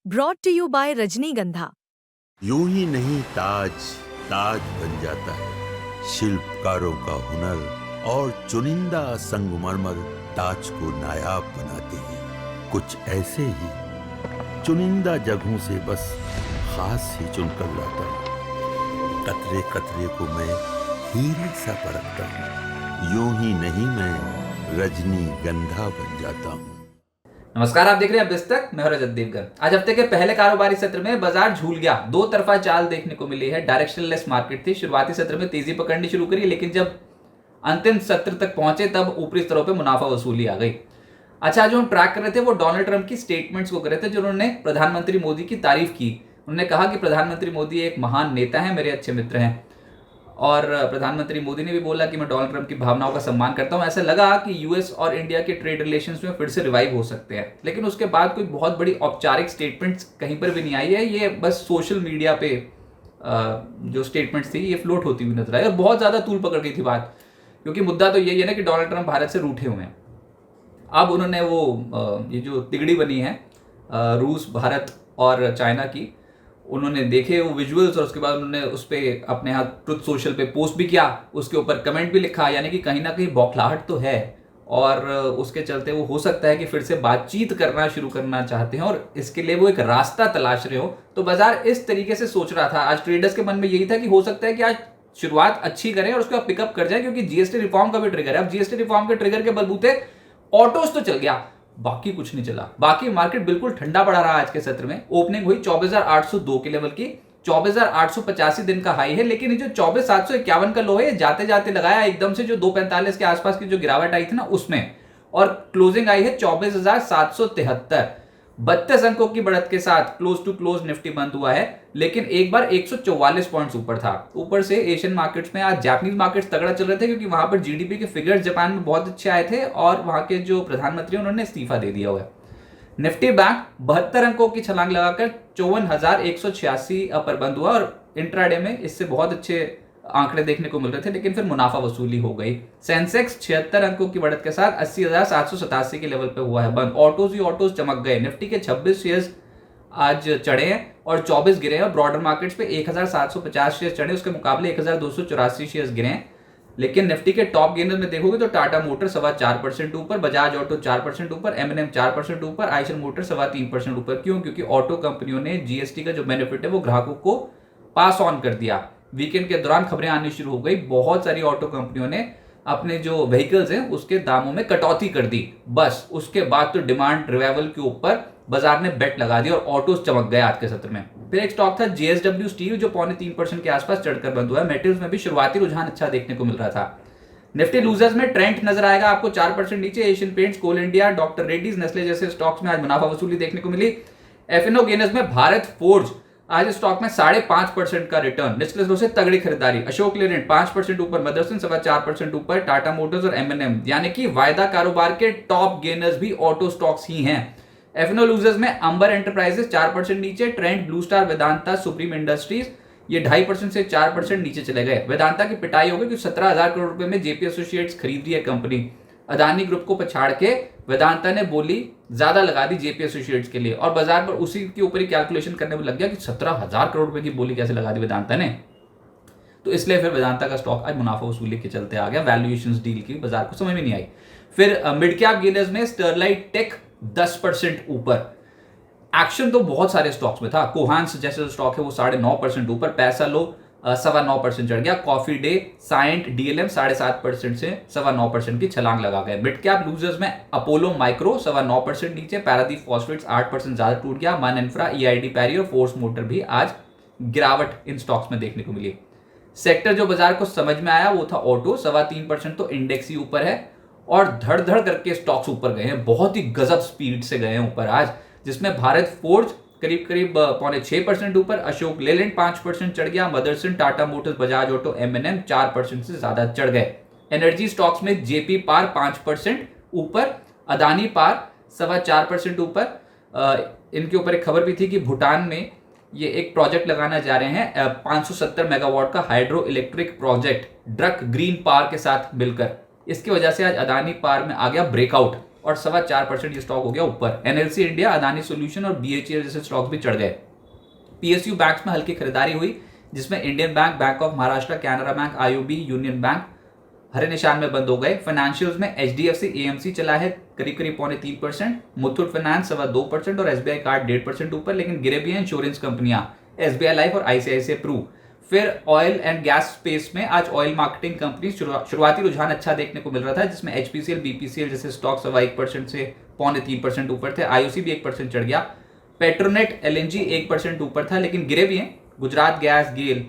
Brought to you bye रजनीगंधा। यूं ही नहीं ताज ताज बन जाता है, शिल्पकारों का हुनर और चुनिंदा संगमरमर ताज को नायाब बनाते हैं। कुछ ऐसे ही चुनिंदा जगहों से बस खास ही चुनकर लाता हूँ। कतरे कतरे को मैं हीरे सा परखता हूँ। यूं ही नहीं मैं रजनीगंधा बन जाता हूँ। नमस्कार, आप देख रहे हैं बिस्तक। मैं रजत देवगन। आज हफ्ते के पहले कारोबारी सत्र में बाजार झूल गया। दो तरफा चाल देखने को मिली है। डायरेक्शनलेस मार्केट थी। शुरुआती सत्र में तेजी पकड़नी शुरू करी, लेकिन जब अंतिम सत्र तक पहुंचे तब ऊपरी स्तरों पे मुनाफा वसूली आ गई। अच्छा, जो हम ट्रैक कर रहे थे वो डोनाल्ड ट्रंप की स्टेटमेंट्स को कर रहे थे, जो उन्होंने प्रधानमंत्री मोदी की तारीफ की। उन्होंने कहा कि प्रधानमंत्री मोदी एक महान नेता है, मेरे अच्छे मित्र हैं। और प्रधानमंत्री मोदी ने भी बोला कि मैं डोनाल्ड ट्रंप की भावनाओं का सम्मान करता हूं। ऐसा लगा कि यूएस और इंडिया के ट्रेड रिलेशंस में फिर से रिवाइव हो सकते हैं, लेकिन उसके बाद कोई बहुत बड़ी औपचारिक स्टेटमेंट्स कहीं पर भी नहीं आई है। ये बस सोशल मीडिया पे जो स्टेटमेंट्स थी ये फ्लोट होती हुई नजर आई और बहुत ज्यादा तूल पकड़ गई थी बात, क्योंकि मुद्दा तो यही है ना कि डोनाल्ड ट्रंप भारत से रूठे हुए हैं। अब उन्होंने वो ये जो तिगड़ी बनी है रूस, भारत और चाइना की, उन्होंने देखे वो विजुअल्स और उसके बाद उन्होंने उस पर अपने हाथ ट्रुथ सोशल पे पोस्ट भी किया, उसके ऊपर कमेंट भी लिखा। यानी कि कहीं ना कहीं बौखलाहट तो है और उसके चलते वो हो सकता है कि फिर से बातचीत करना शुरू करना चाहते हैं और इसके लिए वो एक रास्ता तलाश रहे हो। तो बाजार इस तरीके से सोच रहा था। आज ट्रेडर्स के मन में यही था कि हो सकता है कि आज शुरुआत अच्छी करें और उसके बाद पिकअप कर जाए, क्योंकि जीएसटी रिफॉर्म का भी ट्रिगर है। अब जीएसटी रिफॉर्म के ट्रिगर के बलबूते ऑटोज तो चल गया, बाकी कुछ नहीं चला। बाकी मार्केट बिल्कुल ठंडा पड़ा रहा। आज के सत्र में ओपनिंग हुई 24,802 के लेवल की। 24,885 दिन का हाई है, लेकिन ये जो 24,751 का लो है ये जाते जाते लगाया एकदम से, जो 245 के आसपास की जो गिरावट आई थी ना उसमें, और क्लोजिंग आई है 24,773। 32 अंकों की बढ़त के साथ क्लोज टू क्लोज निफ्टी बंद हुआ है, लेकिन एक बार 144 पॉइंट्स ऊपर था। ऊपर से एशियन मार्केट्स में आज जापानीज मार्केट्स तगड़ा चल रहे थे, क्योंकि वहां पर जीडीपी के फिगर्स जापान में बहुत अच्छे आए थे और वहां के जो प्रधानमंत्री उन्होंने इस्तीफा दे दिया हुआ है। निफ्टी बैंक 72 अंकों की छलांग लगाकर 54,186 पर बंद हुआ और इंट्राडे में इससे बहुत अच्छे आंकड़े देखने को मिल रहे थे, लेकिन फिर मुनाफा वसूली हो गई। सेंसेक्स 76 अंकों की बढ़त के साथ 80,787 के लेवल पे हुआ है बंद। ऑटोज चमक गए। निफ्टी के 26 शेयर्स आज चढ़े हैं और 24 गिरे हैं। ब्रॉडर मार्केट्स पे 1,750 शेयर्स चढ़े, उसके मुकाबले 1,284 शेयर्स गिरे हैं। लेकिन निफ्टी के टॉप गेनर में देखोगे तो टाटा मोटर 4.25% ऊपर, बजाज ऑटो 4% ऊपर, एमएनएम 4% ऊपर, आइशर मोटर 3.25% ऊपर। क्यों? क्योंकि ऑटो कंपनियों ने जीएसटी का जो बेनिफिट है वो ग्राहकों को पास ऑन कर दिया। वीकेंड के दौरान खबरें आनी शुरू हो गई, बहुत सारी ऑटो कंपनियों ने अपने जो व्हीकल्स हैं उसके दामों में कटौती कर दी। बस उसके बाद तो डिमांड रिवाइवल के ऊपर बाजार ने बेट लगा दी और ऑटोज चमक गए आज के सत्र में। फिर एक स्टॉक था जेएसडब्ल्यू स्टील, जो 3.25% के आसपास चढ़कर बंद हुआ है। मेटल्स में भी शुरुआती रुझान अच्छा देखने को मिल रहा था। निफ्टी लूजर्स में ट्रेंड नजर आएगा आपको 4% नीचे। एशियन पेंट्स, कोल इंडिया, डॉक्टर रेड्डीज, नेस्ले जैसे स्टॉक्स में आज मुनाफा वसूली देखने को मिली। एफएनओ गेनर्स में भारत फोर्ज आज स्टॉक में 5.5% का रिटर्न। निचले स्तर से तगड़ी खरीदारी। अशोक लेलैंड 5% ऊपर, मदरसन 4.25% ऊपर, टाटा मोटर्स और एमएनएम, यानी कि वायदा कारोबार के टॉप गेनर्स भी ऑटो स्टॉक्स ही हैं। एफएनओ लूजर्स में अंबर एंटरप्राइजेस 4% नीचे, trend, blue star, Vedanta, supreme industries ये 2.5% से 4% नीचे चले गए। वेदांता की पिटाई हो गई कि 17,000 करोड़ रुपए में जेपी एसोसिएट्स खरीद रही है कंपनी। अदानी ग्रुप को पछाड़ के वेदांता ने बोली ज्यादा लगा दी जेपी एसोसिएट्स के लिए, और बाजार पर उसी के ऊपर ही कैलकुलेशन करने में लग गया कि 17,000 करोड़ रुपए की बोली कैसे लगा दी वेदांता ने। तो इसलिए फिर वेदांता का स्टॉक आज मुनाफा वसूली के चलते आ गया। वैल्यूएशन डील की बाजार को समझ में नहीं आई। फिर मिड कैप गेनर्स में स्टरलाइट टेक 10% ऊपर। एक्शन तो बहुत सारे स्टॉक्स में था। कोहांस जैसे स्टॉक है वो 9.5% ऊपर। पैसा लो 9.25% चढ़ गया। कॉफी डे, साइंट, डीएलएम 7.5% से 9.25% की छलांग लगा गए। मिड कैप लूजर्स में अपोलो माइक्रो 9.25% नीचे। पैरादीप फॉस्फेट्स 8% ज्यादा टूट गया। मन इंफ्रा, ईआईडी पैरी और फोर्स मोटर भी आज गिरावट इन स्टॉक्स में देखने को मिली। सेक्टर जो बाजार को समझ में आया वो था ऑटो, 3.25%, तो इंडेक्स ही ऊपर है और धड़ धड़ करके स्टॉक्स ऊपर गए हैं। बहुत ही गजब स्पीड से गए हैं ऊपर आज, जिसमें भारत फोर्ज करीब 6.25% ऊपर, अशोक लेलैंड 5% चढ़ गया, Motherson, Tata motors, Bajaj auto, MNM 4% से ज्यादा चढ़ गए। एनर्जी स्टॉक्स में जेपी पार 5% ऊपर, अदानी पार 4.25% ऊपर। इनके ऊपर एक खबर भी थी कि भूटान में ये एक प्रोजेक्ट लगाना जा रहे हैं 570 मेगावाट का hydro electric project drug green power के साथ मिलकर। इसकी वजह से आज अदानी पावर में आ गया ब्रेकआउट। और 4.25% ये स्टॉक हो गया ऊपर। एनएलसी इंडिया, अदानी सोल्यूशन और बीएचईएल जैसे स्टॉक्स भी चढ़ गए। पीएसयू बैंक्स में हल्की खरीदारी हुई, जिसमें Indian Bank, Bank of Maharashtra, Canara Bank, IOB, Union Bank हरे निशान में बंद हो गए। फाइनेंशियल्स में एचडीएफसी, एएमसी चला है करीब करीब 3.25%, मुथूट फाइनेंस 2.25% और एसबीआई कार्ड 1.5% ऊपर, लेकिन गिरे भी हैं इंश्योरेंस कंपनियां एसबीआई लाइफ और आईसीआईसीआई प्रू। फिर ऑयल एंड गैस स्पेस में आज ऑयल मार्केटिंग कंपनी शुरुआती रुझान अच्छा देखने को मिल रहा था, जिसमें एचपीसीएल, बीपीसीएल जैसे स्टॉक 1% से 3.25% ऊपर थे। आईओसी भी 1% चढ़ गया। पेट्रोनेट, एलएनजी 1% ऊपर था, लेकिन गिरे भी हैं। गुजरात गैस, गेल,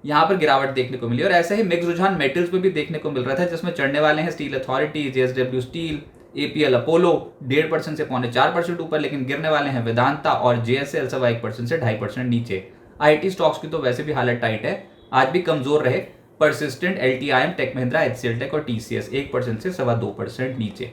यहां पर गिरावट देखने को मिली। और ऐसे ही मिक्स रुझान मेटल्स में भी देखने को मिल रहा था, जिसमें चढ़ने वाले हैं steel authority, JSW steel, APL Apollo 1.5% से 4.25% ऊपर, लेकिन गिरने वाले हैं वेदांता और जेएसएल 1% से 2.5% नीचे। आईटी स्टॉक्स की तो वैसे भी हालत टाइट है, आज भी कमजोर रहे। Persistent, LTIM, tech Mahindra, HCL tech और टीसीएस 1% से 2.25% नीचे।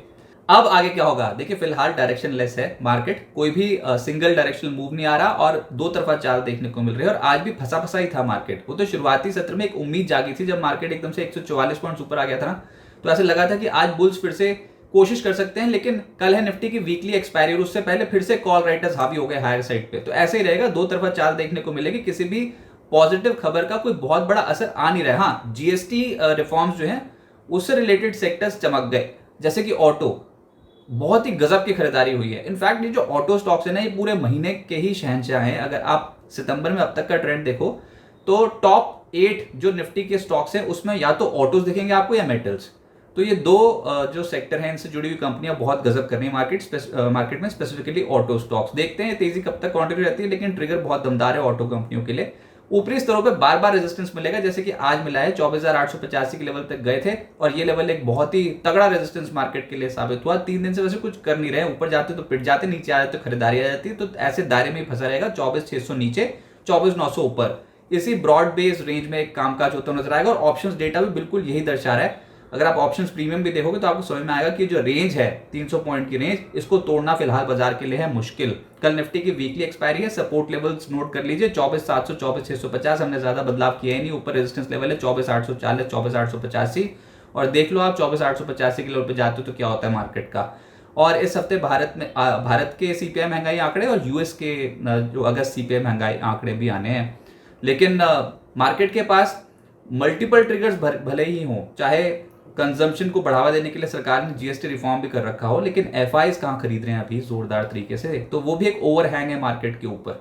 अब आगे क्या होगा? देखिए, फिलहाल डायरेक्शन लेस है मार्केट, कोई भी सिंगल डायरेक्शनल मूव नहीं आ रहा और दो तरफा चाल देखने को मिल रही है। और आज भी फंसा फंसा ही था मार्केट। वो तो शुरुआती सत्र में एक उम्मीद जागी थी, जब मार्केट एकदम से 144 पॉइंट्स ऊपर आ गया था ना, तो ऐसे लगा था कि आज बुल्स फिर से कोशिश कर सकते हैं। लेकिन कल है निफ्टी की वीकली एक्सपायरी और उससे पहले फिर से कॉल राइटर्स हावी हो गए हायर साइड पे, तो ऐसे ही रहेगा, दो तरफा चाल देखने को मिलेगी। किसी भी पॉजिटिव खबर का कोई बहुत बड़ा असर आ नहीं रहा। हाँ, जीएसटी रिफॉर्म्स जो हैं उससे रिलेटेड सेक्टर्स चमक गए, जैसे कि ऑटो, बहुत ही गजब की खरीदारी हुई है। इनफैक्ट ये जो ऑटो स्टॉक्स है ना, ये पूरे महीने के ही शहंशाह हैं। अगर आप सितंबर में अब तक का ट्रेंड देखो तो टॉप 8 जो निफ्टी के स्टॉक्स हैं उसमें या तो ऑटोज दिखेंगे आपको या मेटल्स। तो ये दो जो सेक्टर हैं, इनसे जुड़ी हुई कंपनियां बहुत गजब कर रही हैं मार्केट में, स्पेसिफिकली ऑटो स्टॉक्स। देखते हैं तेजी कब तक कंटिन्यू रहती है, लेकिन ट्रिगर बहुत दमदार है ऑटो कंपनियों के लिए। ऊपरी स्तरों पे बार बार रेजिस्टेंस मिलेगा, जैसे कि आज मिला है 24,885 के लेवल तक गए थे और ये लेवल एक बहुत ही तगड़ा रेजिस्टेंस मार्केट के लिए साबित हुआ। 3 दिन से वैसे कुछ कर नहीं रहे, ऊपर जाते तो पिट जाते, नीचे आ जाते तो खरीदारी आ जाती है। तो ऐसे दायरे में ही फंसा रहेगा, 24,600 नीचे, 24,900 ऊपर, इसी ब्रॉड बेस रेंज में एक कामकाज होता नजर आएगा। और ऑप्शंस डेटा भी बिल्कुल यही दर्शा रहा है। अगर आप ऑप्शंस प्रीमियम भी देखोगे तो आपको समझ में आएगा कि जो रेंज है 300 पॉइंट की रेंज, इसको तोड़ना फिलहाल बाजार के लिए है मुश्किल। कल निफ्टी की वीकली एक्सपायरी है, सपोर्ट लेवल्स नोट कर लीजिए 24,700, 24,650, हमने ज्यादा बदलाव किया ही नहीं। ऊपर रेजिस्टेंस लेवल है 24,840, 24,885 और देख लो आप 24,885 के लेवल पे जाते हो तो क्या होता है मार्केट का। और इस हफ्ते भारत के सीपीआई महंगाई आंकड़े और यूएस के जो अगस्त सीपीआई महंगाई आंकड़े भी आने हैं। लेकिन मार्केट के पास मल्टीपल ट्रिगर्स भले ही हों, चाहे कंजम्पशन को बढ़ावा देने के लिए सरकार ने जीएसटी रिफॉर्म भी कर रखा हो, लेकिन एफआईज कहां खरीद रहे हैं अभी जोरदार तरीके से, तो वो भी एक ओवरहैंग है मार्केट के ऊपर।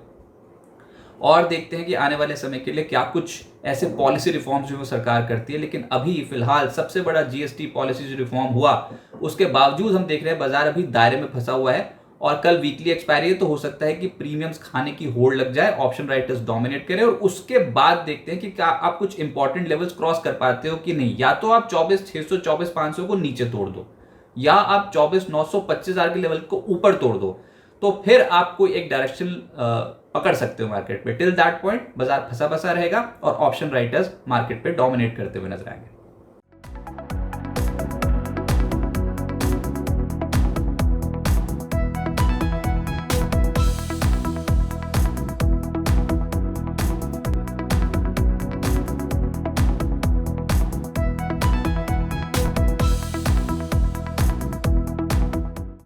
और देखते हैं कि आने वाले समय के लिए क्या कुछ ऐसे पॉलिसी रिफॉर्म्स जो वो सरकार करती है। लेकिन अभी फिलहाल सबसे बड़ा जीएसटी पॉलिसी जो रिफॉर्म हुआ, उसके बावजूद हम देख रहे हैं बाजार अभी दायरे में फंसा हुआ है। और कल वीकली एक्सपायरी है, तो हो सकता है कि प्रीमियम्स खाने की होड़ लग जाए, ऑप्शन राइटर्स डोमिनेट करें और उसके बाद देखते हैं कि क्या आप कुछ इंपॉर्टेंट लेवल्स क्रॉस कर पाते हो कि नहीं। या तो आप 24,600, 24,500 को नीचे तोड़ दो, या आप 24,900, 25,000 के लेवल को ऊपर तोड़ दो, तो फिर आप कोई एक डायरेक्शन पकड़ सकते हो मार्केट पे। टिल दैट पॉइंट बाजार फंसा फंसा रहेगा और ऑप्शन राइटर्स मार्केट पे डोमिनेट करते हुए नजर आएंगे।